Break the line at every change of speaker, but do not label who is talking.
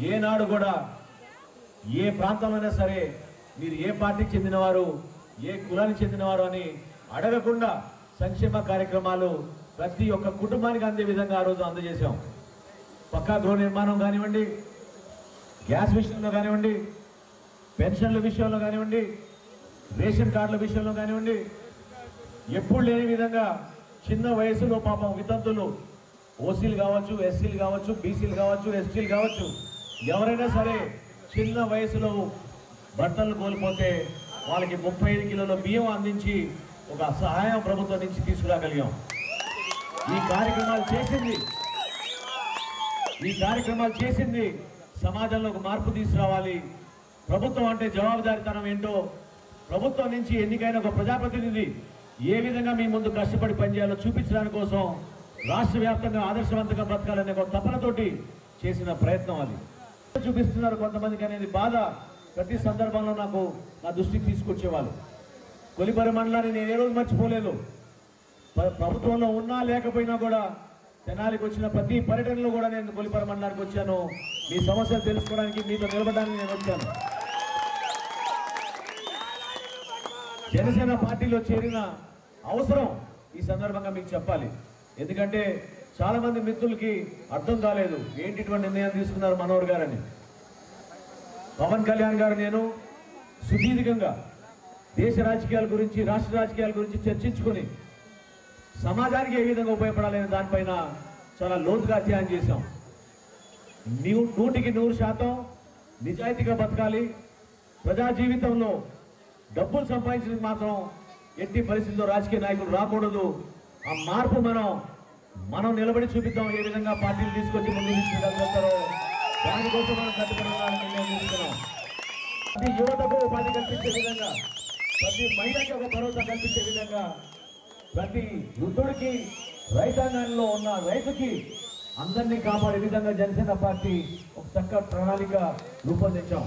ఏనాడు కూడా ఏ ప్రాంతంలోనే సరే మీరు ఏ పార్టీకి చెందినవారు ఏ కులానికి చెందినవారు అని అడగకుండా సంక్షేమ కార్యక్రమాలు ప్రతి ఒక్క కుటుంబానికి అందే విధంగా ఆ రోజు అందజేశాం. పక్కా గృహ నిర్మాణం కానివ్వండి, గ్యాస్ విషయంలో కానివ్వండి, పెన్షన్ల విషయంలో కానివ్వండి, రేషన్ కార్డుల విషయంలో కానివ్వండి, ఎప్పుడు లేని విధంగా చిన్న వయసులో పాపం వితంతులు ఓసీలు కావచ్చు, ఎస్సీలు కావచ్చు, బీసీలు కావచ్చు, ఎస్టీలు కావచ్చు, ఎవరైనా సరే చిన్న వయసులో భర్తలు కోల్పోతే వాళ్ళకి 35 కిలోల బియ్యం అందించి ఒక సహాయం ప్రభుత్వం నుంచి తీసుకురాగలిగాం. ఈ కార్యక్రమాలు చేసింది సమాజంలో ఒక మార్పు తీసుకురావాలి. ప్రభుత్వం అంటే జవాబుదారీతనం ఏంటో, ప్రభుత్వం నుంచి ఎన్నికైన ఒక ప్రజాప్రతినిధి ఏ విధంగా మీ ముందు కష్టపడి పనిచేయాలో చూపించడానికి కోసం రాష్ట్ర వ్యాప్తంగా ఆదర్శవంతంగా బ్రతకాలనే ఒక తపనతోటి చేసిన ప్రయత్నం అది. చూపిస్తున్నారు కొంతమందికి అనేది బాధ ప్రతి సందర్భంలో నాకు నా దృష్టికి తీసుకొచ్చేవాళ్ళు. కొలిపరి మండలాన్ని నేను ఏ రోజు మర్చిపోలేదు. ప్రభుత్వంలో ఉన్నా లేకపోయినా కూడా తెనాలికి వచ్చిన ప్రతి పర్యటనలో కూడా నేను కొలిపరి మండలానికి వచ్చాను. మీ సమస్యలు తెలుసుకోవడానికి, మీతో నిలబడడానికి నేను వచ్చాను. జనసేన పార్టీలో చేరిన అవసరం ఈ సందర్భంగా మీకు చెప్పాలి. ఎందుకంటే చాలా మంది మిత్రులకి అర్థం కాలేదు ఏంటి ఇటువంటి నిర్ణయం తీసుకున్నారు మనోహర్ గారని. పవన్ కళ్యాణ్ గారు నేను సుదీర్ఘంగా దేశ రాజకీయాల గురించి, రాష్ట్ర రాజకీయాల గురించి చర్చించుకొని సమాజానికి ఏ విధంగా ఉపయోగపడాలనే దానిపైన చాలా లోతుగా అధ్యయనం చేశాం. 100% నిజాయితీగా బతకాలి. ప్రజా జీవితంలో డబ్బులు సంపాదించడానికి మాత్రం ఎట్టి పరిస్థితుల్లో రాజకీయ నాయకులు రాకూడదు. ఆ మార్పు మనం నిలబడి చూపిద్దాం. ఏ విధంగా పార్టీలు తీసుకొచ్చి ముందు తీసుకెళ్తారో దానికోసం మనం కట్టుబడాలని నిర్ణయం తీసుకున్నాం. ప్రతి యువతకు ఉపాధి కల్పించే విధంగా, ప్రతి మహిళకి ఒక భరోసా కల్పించే విధంగా, ప్రతి వృద్ధుడికి, రైతాంగంలో ఉన్న రైతుకి అందరినీ కాపాడే విధంగా జనసేన పార్టీ ఒక చక్కటి ప్రణాళిక రూపొందించాం.